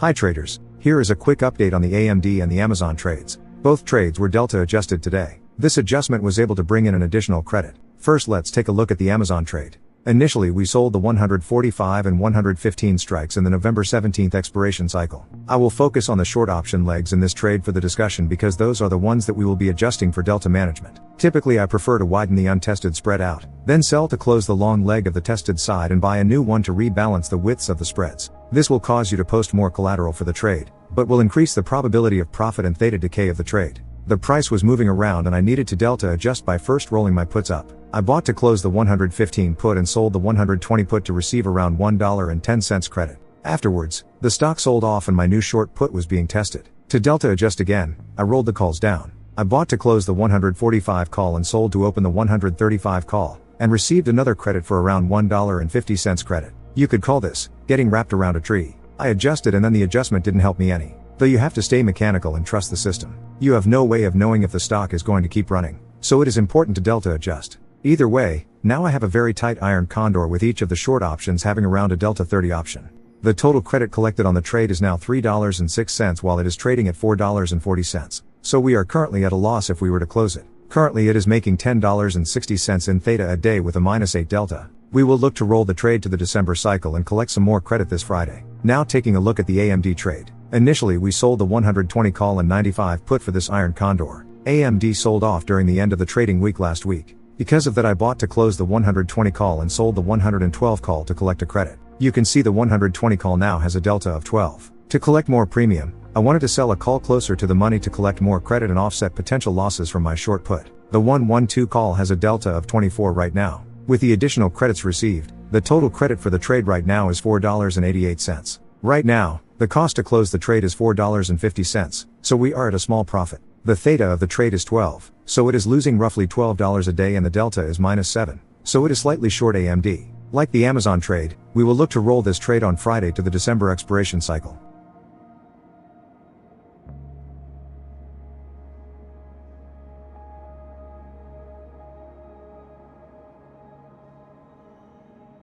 Hi traders, here is a quick update on the AMD and the Amazon trades. Both trades were delta adjusted today. This adjustment was able to bring in an additional credit. First let's take a look at the Amazon trade. Initially we sold the 145 and 115 strikes in the November 17th expiration cycle. I will focus on the short option legs in this trade for the discussion because those are the ones that we will be adjusting for delta management. Typically I prefer to widen the untested spread out, then sell to close the long leg of the tested side and buy a new one to rebalance the widths of the spreads. This will cause you to post more collateral for the trade, but will increase the probability of profit and theta decay of the trade. The price was moving around and I needed to delta adjust by first rolling my puts up. I bought to close the 115 put and sold the 120 put to receive around $1.10 credit. Afterwards, the stock sold off and my new short put was being tested. To delta adjust again, I rolled the calls down. I bought to close the 145 call and sold to open the 135 call, and received another credit for around $1.50 credit. You could call this getting wrapped around a tree. I adjusted and then the adjustment didn't help me any. Though you have to stay mechanical and trust the system. You have no way of knowing if the stock is going to keep running, so it is important to delta adjust. Either way, now I have a very tight iron condor with each of the short options having around a delta 30 option. The total credit collected on the trade is now $3.06 while it is trading at $4.40. So we are currently at a loss if we were to close it. Currently it is making $10.60 in theta a day with a -8 delta. We will look to roll the trade to the December cycle and collect some more credit this Friday. Now taking a look at the AMD trade. Initially we sold the 120 call and 95 put for this iron condor. AMD sold off during the end of the trading week last week. Because of that I bought to close the 120 call and sold the 112 call to collect a credit. You can see the 120 call now has a delta of 12. To collect more premium, I wanted to sell a call closer to the money to collect more credit and offset potential losses from my short put. The 112 call has a delta of 24 right now. With the additional credits received, the total credit for the trade right now is $4.88. Right now, the cost to close the trade is $4.50, so we are at a small profit. The theta of the trade is 12, so it is losing roughly $12 a day and the delta is -7, so it is slightly short AMD. Like the Amazon trade, we will look to roll this trade on Friday to the December expiration cycle.